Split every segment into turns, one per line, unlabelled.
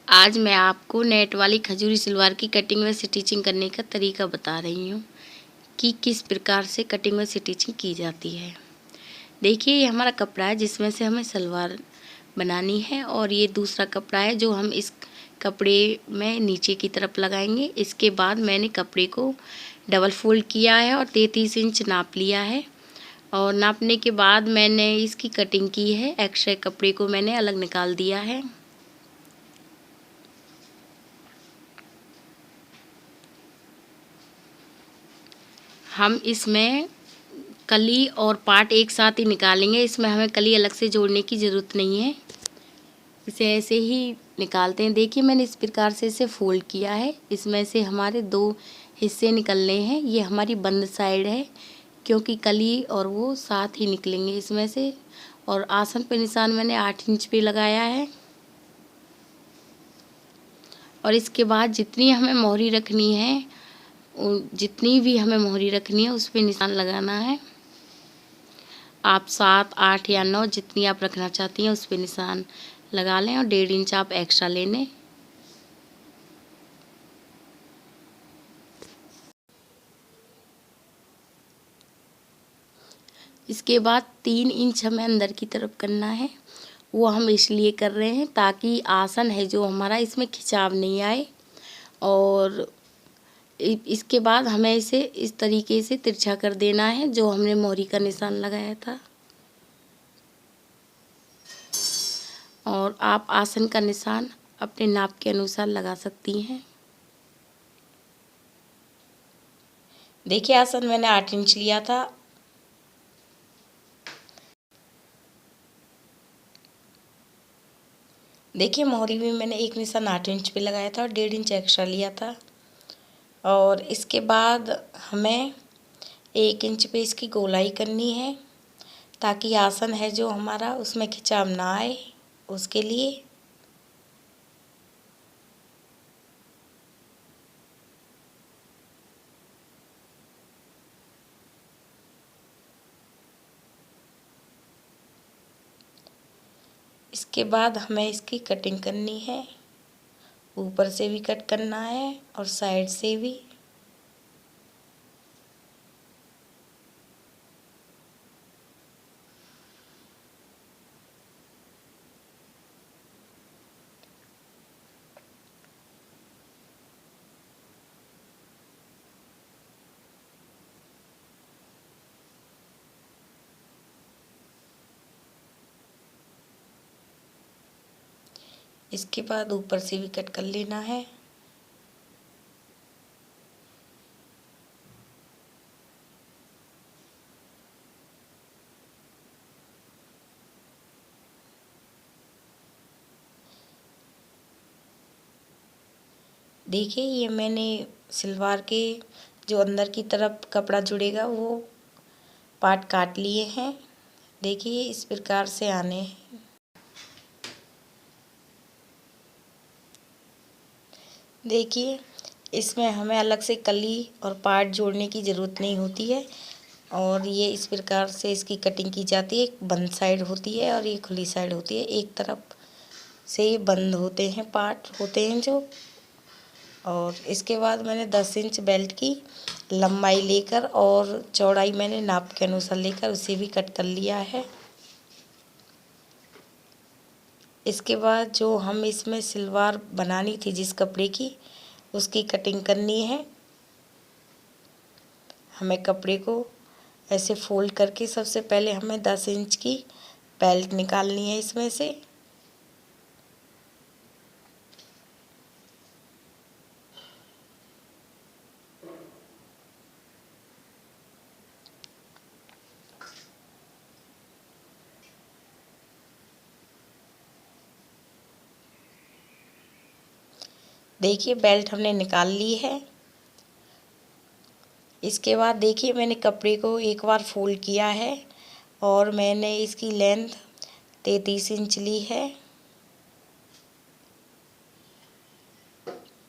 आज मैं आपको नेट वाली खजूरी सलवार की कटिंग व स्टिचिंग करने का तरीका बता रही हूँ कि किस प्रकार से कटिंग व स्टिचिंग की जाती है। देखिए, ये हमारा कपड़ा है जिसमें से हमें सलवार बनानी है और ये दूसरा कपड़ा है जो हम इस कपड़े में नीचे की तरफ लगाएंगे। इसके बाद मैंने कपड़े को डबल फोल्ड किया है और 33 इंच नाप लिया है और नापने के बाद मैंने इसकी कटिंग की है। एक्स्ट्रा कपड़े को मैंने अलग निकाल दिया है। हम इसमें कली और पार्ट एक साथ ही निकालेंगे। इसमें हमें कली अलग से जोड़ने की ज़रूरत नहीं है, इसे ऐसे ही निकालते हैं। देखिए, मैंने इस प्रकार से इसे फोल्ड किया है। इसमें से हमारे दो हिस्से निकलने हैं। ये हमारी बंद साइड है क्योंकि कली और वो साथ ही निकलेंगे इसमें से। और आसन पे निशान मैंने 8 इंच पे लगाया है। और इसके बाद जितनी हमें मोहरी रखनी है, जितनी भी हमें मोहरी रखनी है उस पे निशान लगाना है। आप 7, 8 या 9 जितनी आप रखना चाहती हैं उस पे निशान लगा लें और 1.5 इंच आप एक्स्ट्रा ले लें। इसके बाद 3 इंच हमें अंदर की तरफ करना है। वो हम इसलिए कर रहे हैं ताकि आसन है जो हमारा, इसमें खिंचाव नहीं आए। और इसके बाद हमें इसे इस तरीके से तिरछा कर देना है जो हमने मोहरी का निशान लगाया था। और आप आसन का निशान अपने नाप के अनुसार लगा सकती हैं। देखिए, आसन मैंने 8 इंच लिया था। देखिए, मोहरी भी मैंने एक निशान 8 इंच पे लगाया था और 1.5 इंच एक्स्ट्रा लिया था। और इसके बाद हमें 1 इंच पे इसकी गोलाई करनी है ताकि आसन है जो हमारा उसमें खिंचाव ना आए, उसके लिए। इसके बाद हमें इसकी कटिंग करनी है। ऊपर से भी कट करना है और साइड से भी। इसके बाद ऊपर से भी कट कर लेना है। देखिए, ये मैंने सलवार के जो अंदर की तरफ कपड़ा जुड़ेगा वो पार्ट काट लिए हैं। देखिए, इस प्रकार से आने हैं। देखिए, इसमें हमें अलग से कली और पार्ट जोड़ने की ज़रूरत नहीं होती है। और ये इस प्रकार से इसकी कटिंग की जाती है। एक बंद साइड होती है और ये खुली साइड होती है। एक तरफ से ये बंद होते हैं, पार्ट होते हैं जो। और इसके बाद मैंने 10 इंच बेल्ट की लंबाई लेकर और चौड़ाई मैंने नाप के अनुसार लेकर उसे भी कट कर लिया है। इसके बाद जो हम इसमें सलवार बनानी थी जिस कपड़े की, उसकी कटिंग करनी है। हमें कपड़े को ऐसे फोल्ड करके सबसे पहले हमें 10 इंच की बेल्ट निकालनी है इसमें से। देखिए, बेल्ट हमने निकाल ली है। इसके बाद देखिए, मैंने कपड़े को एक बार फोल्ड किया है और मैंने इसकी लेंथ 33 इंच ली है।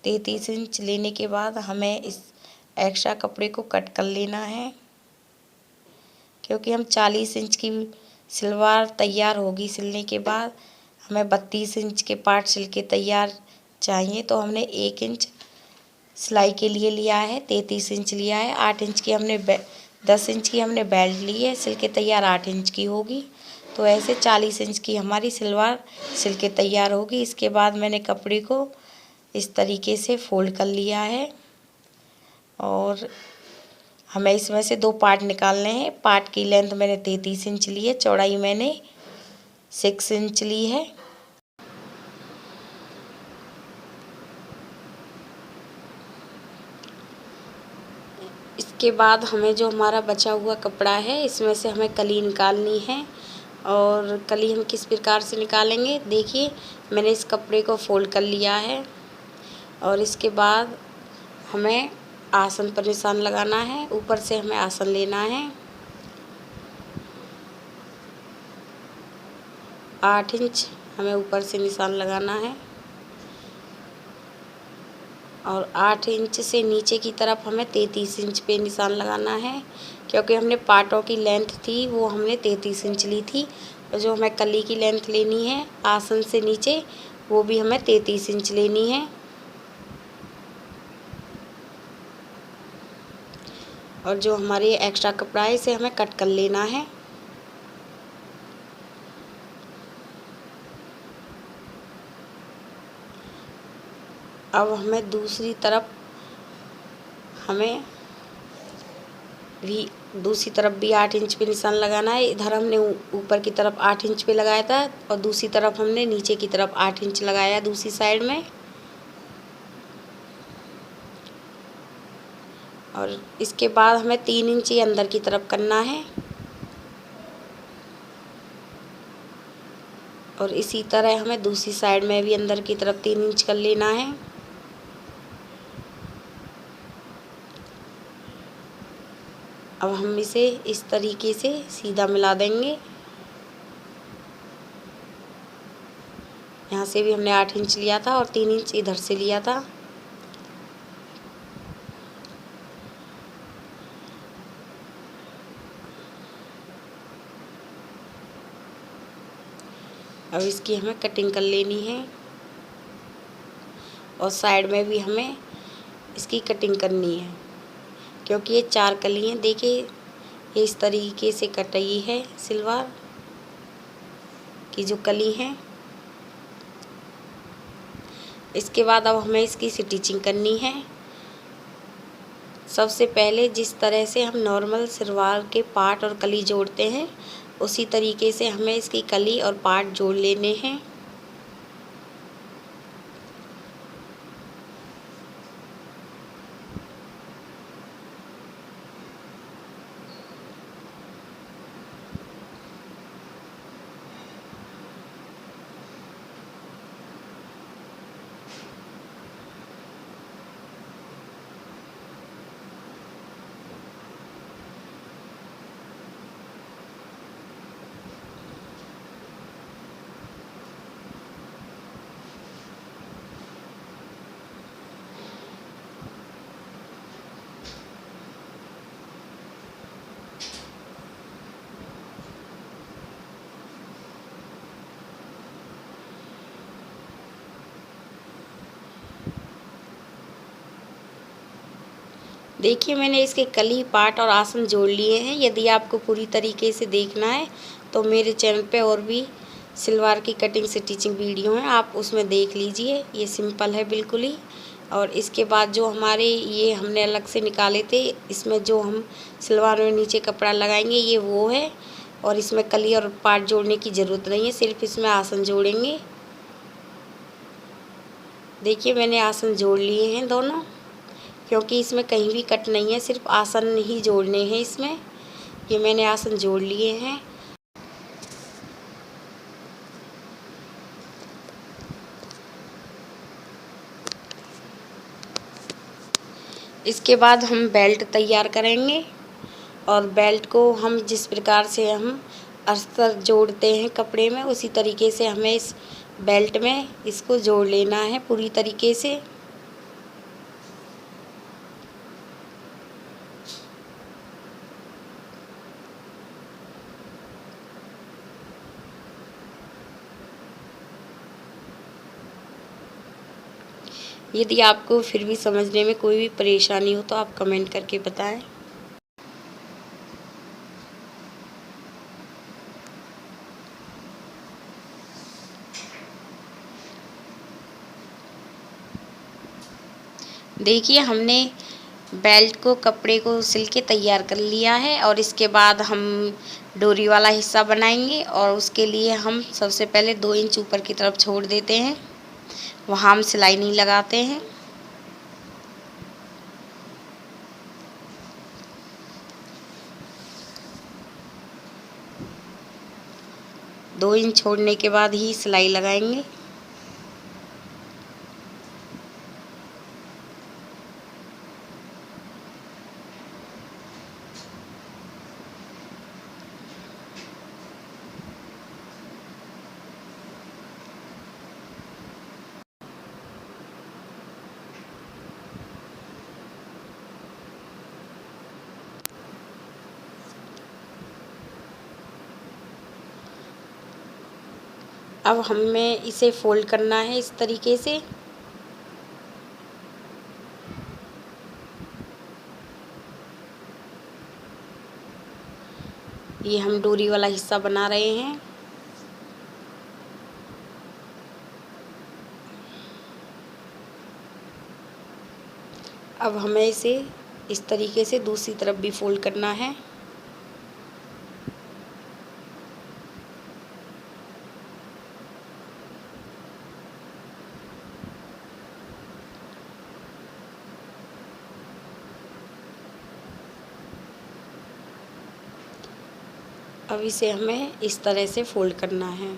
33 इंच लेने के बाद हमें इस एक्स्ट्रा कपड़े को कट कर लेना है क्योंकि हम 40 इंच की सलवार तैयार होगी। सिलने के बाद हमें 32 इंच के पार्ट सिल के तैयार चाहिए, तो हमने 1 इंच सिलाई के लिए लिया है, 33 इंच लिया है, 8 इंच की हमने 10 इंच की हमने बेल्ट ली है, सिल के तैयार 8 इंच की होगी। तो ऐसे 40 इंच की हमारी सलवार सिल के तैयार होगी। इसके बाद मैंने कपड़े को इस तरीके से फोल्ड कर लिया है और हमें इसमें से 2 पार्ट निकालने हैं। पार्ट की लेंथ मैंने 33 इंच ली है, चौड़ाई मैंने 6 इंच ली है। इसके बाद हमें जो हमारा बचा हुआ कपड़ा है, इसमें से हमें कली निकालनी है। और कली हम किस प्रकार से निकालेंगे, देखिए मैंने इस कपड़े को फोल्ड कर लिया है और इसके बाद हमें आसन पर निशान लगाना है। ऊपर से हमें आसन लेना है, 8 इंच हमें ऊपर से निशान लगाना है और 8 इंच से नीचे की तरफ हमें 33 इंच पे निशान लगाना है, क्योंकि हमने पाटों की लेंथ थी वो हमने 33 इंच ली थी और जो हमें कली की लेंथ लेनी है आसन से नीचे वो भी हमें 33 इंच लेनी है। और जो हमारी एक्स्ट्रा कपड़ा है इसे हमें कट कर लेना है। अब हमें दूसरी तरफ भी 8 इंच पे निशान लगाना है। इधर हमने ऊपर की तरफ 8 इंच पे लगाया था और दूसरी तरफ हमने नीचे की तरफ 8 इंच लगाया दूसरी साइड में। और इसके बाद हमें 3 इंच ही अंदर की तरफ करना है और इसी तरह हमें दूसरी साइड में भी अंदर की तरफ 3 इंच कर लेना है। अब हम इसे इस तरीके से सीधा मिला देंगे। यहाँ से भी हमने 8 इंच लिया था और 3 इंच इधर से लिया था। अब इसकी हमें कटिंग कर लेनी है और साइड में भी हमें इसकी कटिंग करनी है, क्योंकि ये 4 कली हैं। देखिए ये इस तरीके से कटी है सलवार की जो कली है। इसके बाद अब हमें इसकी स्टिचिंग करनी है। सबसे पहले जिस तरह से हम नॉर्मल सलवार के पार्ट और कली जोड़ते हैं उसी तरीके से हमें इसकी कली और पार्ट जोड़ लेने हैं। देखिए मैंने इसके कली पार्ट और आसन जोड़ लिए हैं। यदि आपको पूरी तरीके से देखना है तो मेरे चैनल पे और भी सलवार की कटिंग स्टिचिंग वीडियो हैं, आप उसमें देख लीजिए। ये सिंपल है बिल्कुल ही। और इसके बाद जो हमारे ये हमने अलग से निकाले थे, इसमें जो हम सलवार में नीचे कपड़ा लगाएंगे ये वो है और इसमें कली और पार्ट जोड़ने की ज़रूरत नहीं है, सिर्फ इसमें आसन जोड़ेंगे। देखिए मैंने आसन जोड़ लिए हैं दोनों, क्योंकि इसमें कहीं भी कट नहीं है, सिर्फ आसन ही जोड़ने हैं इसमें। ये मैंने आसन जोड़ लिए हैं। इसके बाद हम बेल्ट तैयार करेंगे और बेल्ट को हम जिस प्रकार से हम अस्तर जोड़ते हैं कपड़े में उसी तरीके से हमें इस बेल्ट में इसको जोड़ लेना है पूरी तरीके से। यदि आपको फिर भी समझने में कोई भी परेशानी हो तो आप कमेंट करके बताएं। देखिए हमने बेल्ट को कपड़े को सिल के तैयार कर लिया है और इसके बाद हम डोरी वाला हिस्सा बनाएंगे और उसके लिए हम सबसे पहले 2 इंच ऊपर की तरफ छोड़ देते हैं, वहाँ हम सिलाई नहीं लगाते हैं। दो इंच छोड़ने के बाद ही सिलाई लगाएंगे। अब हमें इसे फोल्ड करना है इस तरीके से। ये हम डोरी वाला हिस्सा बना रहे हैं। अब हमें इसे इस तरीके से दूसरी तरफ भी फोल्ड करना है। अब इसे हमें इस तरह से फोल्ड करना है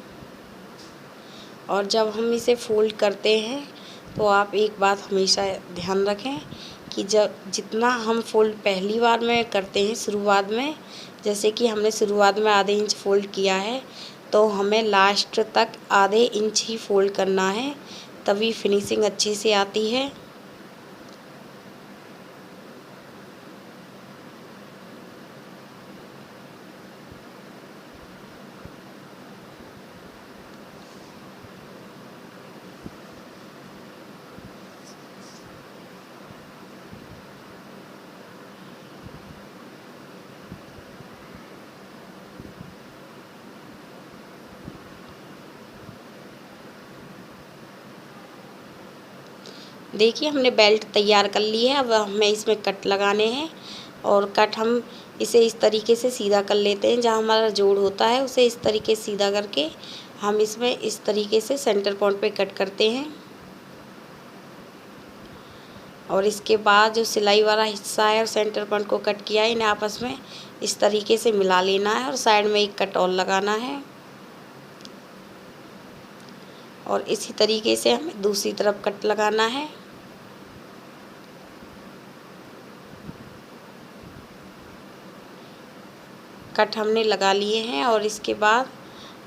और जब हम इसे फोल्ड करते हैं तो आप एक बात हमेशा ध्यान रखें कि जब जितना हम फोल्ड पहली बार में करते हैं शुरुआत में, जैसे कि हमने शुरुआत में आधे इंच फोल्ड किया है, तो हमें लास्ट तक आधे इंच ही फोल्ड करना है, तभी फिनिशिंग अच्छी से आती है। देखिए हमने बेल्ट तैयार कर ली है। अब हमें इसमें कट लगाने हैं और कट हम इसे इस तरीके से सीधा कर लेते हैं। जहाँ हमारा जोड़ होता है उसे इस तरीके से सीधा करके हम इसमें इस तरीके से सेंटर पॉइंट पे कट करते हैं और इसके बाद जो सिलाई वाला हिस्सा है और सेंटर पॉइंट को कट किया है, इन्हें आपस में इस तरीके से मिला लेना है और साइड में एक कट और लगाना है और इसी तरीके से हमें दूसरी तरफ कट लगाना है। कट हमने लगा लिए हैं और इसके बाद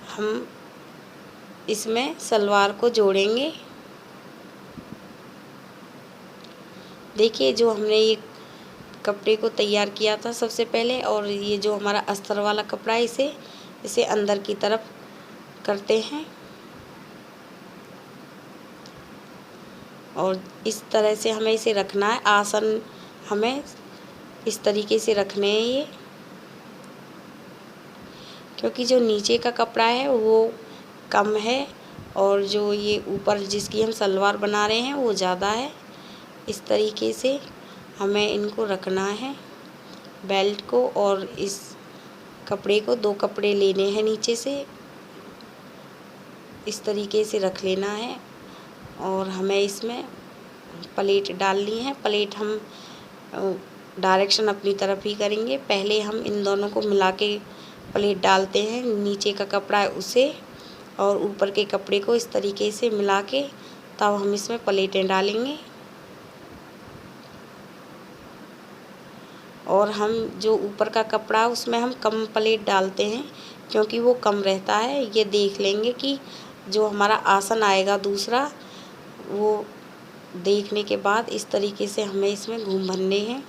हम इसमें सलवार को जोड़ेंगे। देखिए जो हमने ये कपड़े को तैयार किया था सबसे पहले, और ये जो हमारा अस्तर वाला कपड़ा है इसे अंदर की तरफ करते हैं और इस तरह से हमें इसे रखना है। आसन हमें इस तरीके से रखने हैं ये, क्योंकि जो नीचे का कपड़ा है वो कम है और जो ये ऊपर जिसकी हम सलवार बना रहे हैं वो ज़्यादा है। इस तरीके से हमें इनको रखना है बेल्ट को, और इस कपड़े को 2 कपड़े लेने हैं नीचे से, इस तरीके से रख लेना है और हमें इसमें प्लेट डालनी है। प्लेट हम डायरेक्शन अपनी तरफ ही करेंगे। पहले हम इन दोनों को मिला के प्लेट डालते हैं, नीचे का कपड़ा है उसे और ऊपर के कपड़े को इस तरीके से मिला के तब हम इसमें प्लेटें डालेंगे। और हम जो ऊपर का कपड़ा उसमें हम कम प्लेट डालते हैं क्योंकि वो कम रहता है। ये देख लेंगे कि जो हमारा आसन आएगा दूसरा, वो देखने के बाद इस तरीके से हमें इसमें घूम भरने हैं।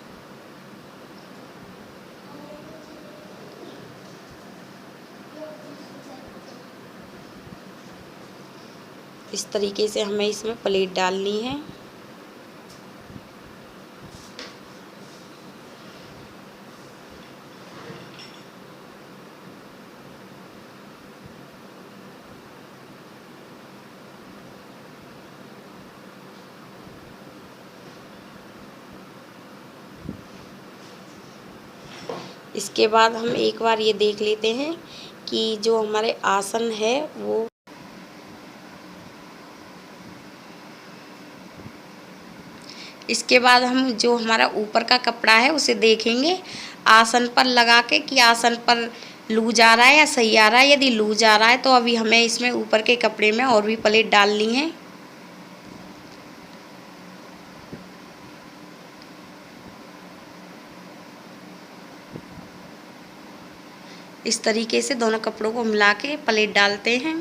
इस तरीके से हमें इसमें प्लेट डालनी है। इसके बाद हम एक बार ये देख लेते हैं कि जो हमारे आसन है वो इसके बाद हम जो हमारा ऊपर का कपड़ा है उसे देखेंगे आसन पर लगा के कि आसन पर लूज आ रहा है या सही आ रहा है। यदि लूज आ रहा है तो अभी हमें इसमें ऊपर के कपड़े में और भी प्लेट डालनी है। इस तरीके से दोनों कपड़ों को मिला के प्लेट डालते हैं।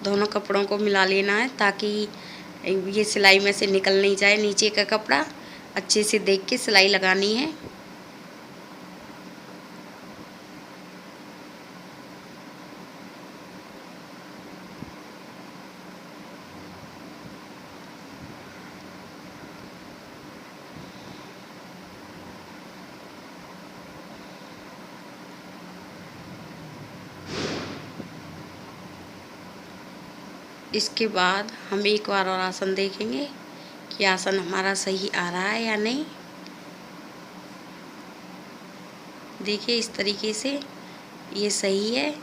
दोनों कपड़ों को मिला लेना है ताकि ये सिलाई में से निकल नहीं जाए। नीचे का कपड़ा अच्छे से देख के सिलाई लगानी है। इसके बाद हम एक बार और आसन देखेंगे कि आसन हमारा सही आ रहा है या नहीं। देखिए इस तरीके से ये सही है।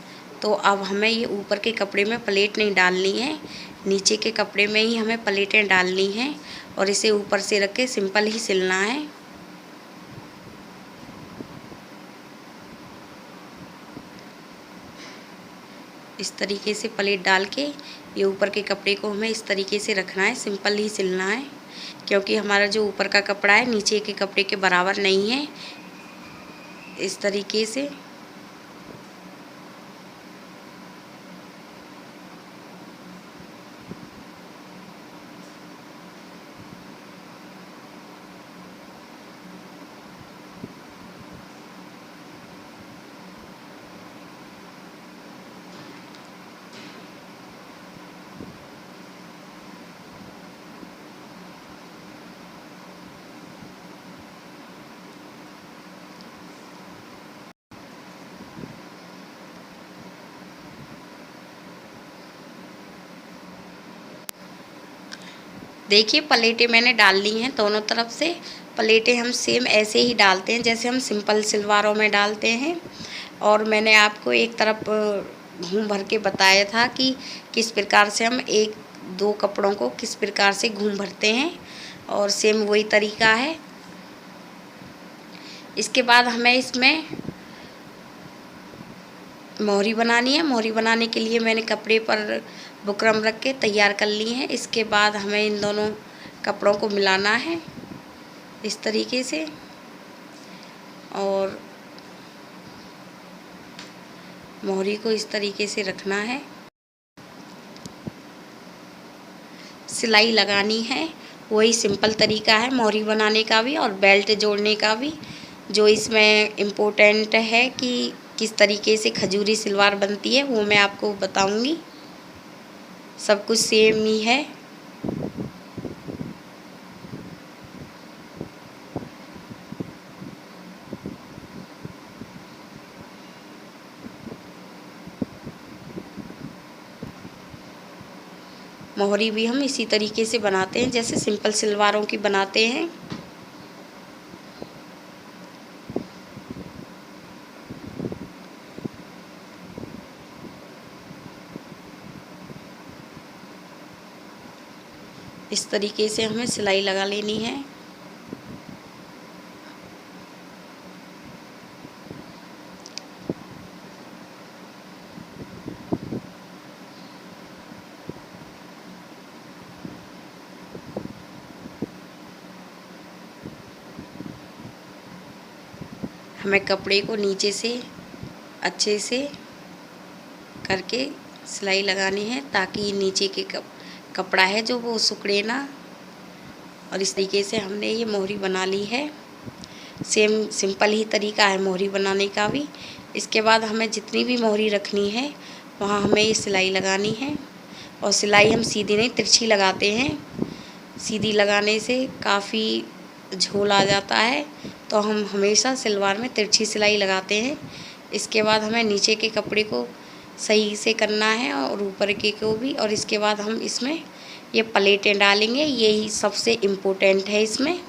तो अब हमें ये ऊपर के कपड़े में प्लेट नहीं डालनी है, नीचे के कपड़े में ही हमें प्लेटें डालनी हैं और इसे ऊपर से रख के सिंपल ही सिलना है। इस तरीके से प्लेट डाल के ये ऊपर के कपड़े को हमें इस तरीके से रखना है, सिंपल ही सिलना है, क्योंकि हमारा जो ऊपर का कपड़ा है नीचे के कपड़े के बराबर नहीं है। इस तरीके से देखिए प्लेटें मैंने डाल ली हैं दोनों तरफ से। प्लेटें हम सेम ऐसे ही डालते हैं जैसे हम सिंपल सलवारों में डालते हैं। और मैंने आपको एक तरफ घूम भर के बताया था कि किस प्रकार से हम एक दो कपड़ों को किस प्रकार से घूम भरते हैं, और सेम वही तरीका है। इसके बाद हमें इसमें मोहरी बनानी है। मोहरी बनाने के लिए मैंने कपड़े पर बुकरम रख के तैयार कर ली है। इसके बाद हमें इन दोनों कपड़ों को मिलाना है इस तरीके से, और मोहरी को इस तरीके से रखना है। सिलाई लगानी है, वही सिंपल तरीका है मोहरी बनाने का भी और बेल्ट जोड़ने का भी। जो इसमें इम्पोर्टेंट है कि किस तरीके से खजूरी सलवार बनती है वो मैं आपको बताऊंगी। सब कुछ सेम ही है। मोहरी भी हम इसी तरीके से बनाते हैं जैसे सिंपल सलवारों की बनाते हैं। इस तरीके से हमें सिलाई लगा लेनी है। हमें कपड़े को नीचे से अच्छे से करके सिलाई लगानी है ताकि नीचे के कपड़ा है जो वो सिकुड़े ना। और इस तरीके से हमने ये मोहरी बना ली है। सेम सिंपल ही तरीका है मोहरी बनाने का भी। इसके बाद हमें जितनी भी मोहरी रखनी है वहाँ हमें ये सिलाई लगानी है। और सिलाई हम सीधी नहीं तिरछी लगाते हैं। सीधी लगाने से काफ़ी झोल आ जाता है, तो हम हमेशा सलवार में तिरछी सिलाई लगाते हैं। इसके बाद हमें नीचे के कपड़े को सही से करना है और ऊपर के को भी। और इसके बाद हम इसमें ये प्लेटें डालेंगे, यही सबसे इम्पोर्टेंट है। इसमें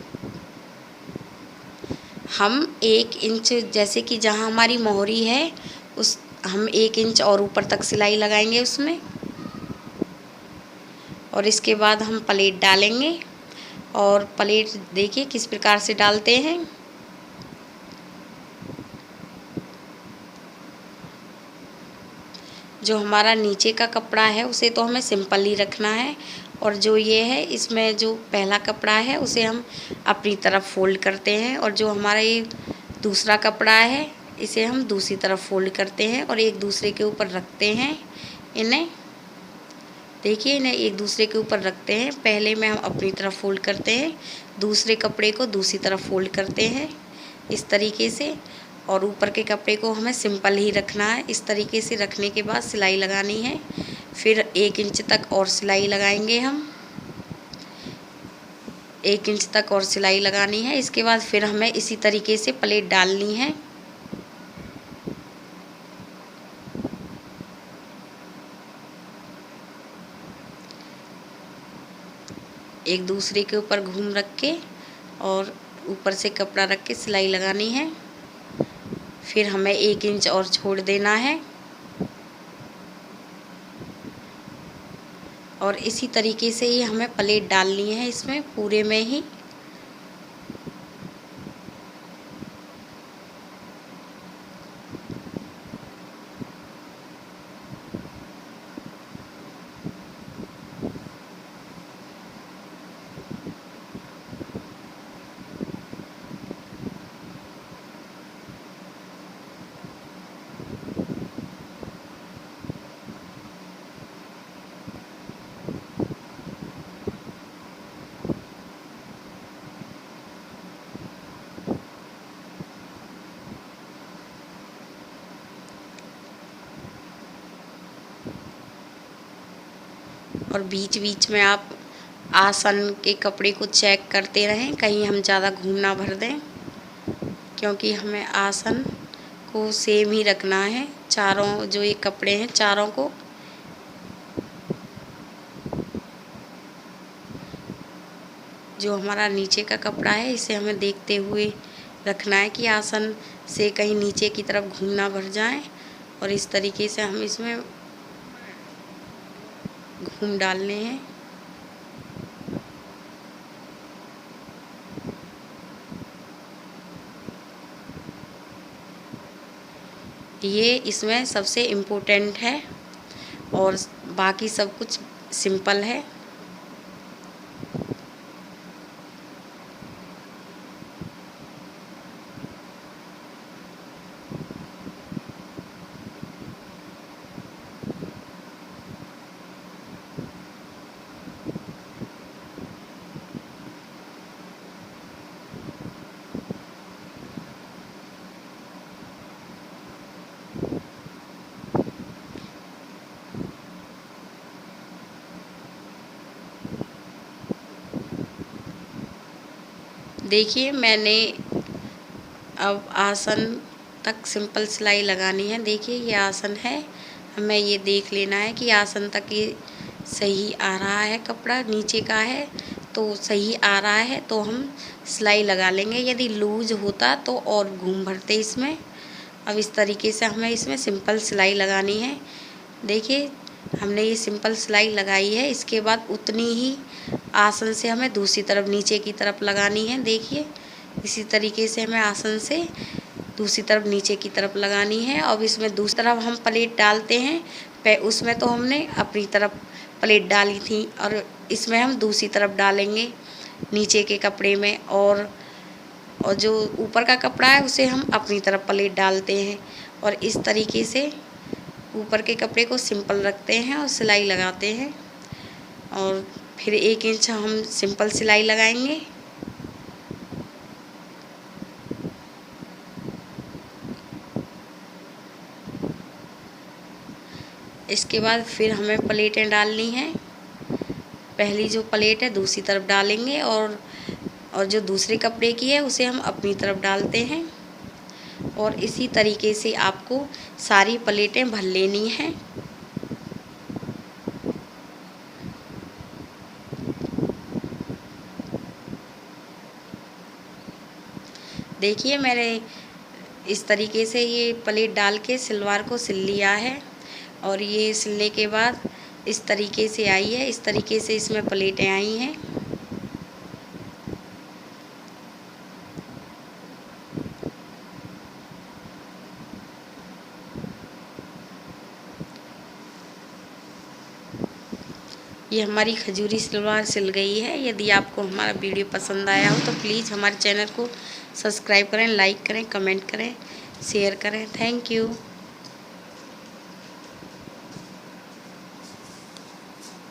हम 1 इंच, जैसे कि जहाँ हमारी मोहरी है उस हम 1 इंच और ऊपर तक सिलाई लगाएंगे उसमें। और इसके बाद हम प्लेट डालेंगे। और प्लेट देखिए किस प्रकार से डालते हैं। जो हमारा नीचे का कपड़ा है उसे तो हमें सिंपल ही रखना है, और जो ये है इसमें जो पहला कपड़ा है उसे हम अपनी तरफ फोल्ड करते हैं। और जो हमारा ये दूसरा कपड़ा है इसे हम दूसरी तरफ फोल्ड करते हैं और एक दूसरे के ऊपर रखते हैं। इन्हें देखिए, इन्हें एक दूसरे के ऊपर रखते हैं। पहले में हम अपनी तरफ फोल्ड करते हैं, दूसरे कपड़े को दूसरी तरफ फोल्ड करते हैं इस तरीके से। और ऊपर के कपड़े को हमें सिंपल ही रखना है। इस तरीके से रखने के बाद सिलाई लगानी है। फिर 1 इंच तक और सिलाई लगाएंगे हम। 1 इंच तक और सिलाई लगानी है। इसके बाद फिर हमें इसी तरीके से प्लेट डालनी है। एक दूसरे के ऊपर घूम रख के और ऊपर से कपड़ा रख के सिलाई लगानी है। फिर हमें 1 इंच और छोड़ देना है। और इसी तरीके से ही हमें प्लेट डालनी है इसमें पूरे में ही। और बीच बीच में आप आसन के कपड़े को चेक करते रहें, कहीं हम ज़्यादा घूम ना भर दें, क्योंकि हमें आसन को सेम ही रखना है। चारों जो ये कपड़े हैं चारों को जो हमारा नीचे का कपड़ा है इसे हमें देखते हुए रखना है कि आसन से कहीं नीचे की तरफ घूम ना भर जाए। और इस तरीके से हम इसमें घूम डालने हैं। ये इसमें सबसे इम्पोर्टेंट है और बाकी सब कुछ सिंपल है। देखिए, मैंने अब आसन तक सिंपल सिलाई लगानी है। देखिए ये आसन है, हमें ये देख लेना है कि आसन तक ये सही आ रहा है, कपड़ा नीचे का है तो सही आ रहा है तो हम सिलाई लगा लेंगे। यदि लूज होता तो और घूम भरते इसमें। अब इस तरीके से हमें इसमें सिंपल सिलाई लगानी है। देखिए हमने ये सिंपल सिलाई लगाई है। इसके बाद उतनी ही आसन से हमें दूसरी तरफ नीचे की तरफ लगानी है। देखिए इसी तरीके से हमें आसन से दूसरी तरफ नीचे की तरफ लगानी है। अब इसमें दूसरी तरफ हम प्लेट डालते हैं। उसमें तो हमने अपनी तरफ प्लेट डाली थी और इसमें हम दूसरी तरफ डालेंगे नीचे के कपड़े में। और जो ऊपर का कपड़ा है उसे हम अपनी तरफ प्लेट डालते हैं। और इस तरीके से ऊपर के कपड़े को सिंपल रखते हैं और सिलाई लगाते हैं। और फिर 1 इंच हम सिंपल सिलाई लगाएंगे। इसके बाद फिर हमें प्लेटें डालनी हैं। पहली जो प्लेट है दूसरी तरफ डालेंगे और जो दूसरे कपड़े की है उसे हम अपनी तरफ डालते हैं। और इसी तरीके से आपको सारी प्लेटें भर लेनी हैं। देखिए मैंने इस तरीके से ये प्लेट डाल के सलवार को सिल लिया है। और ये सिलने के बाद इस तरीके से आई है। इस तरीके से इसमें प्लेटें आई हैं। ये हमारी खजूरी सलवार सिल गई है। यदि आपको हमारा वीडियो पसंद आया हो तो प्लीज़ हमारे चैनल को सब्सक्राइब करें, लाइक करें, कमेंट करें, शेयर करें। Thank you.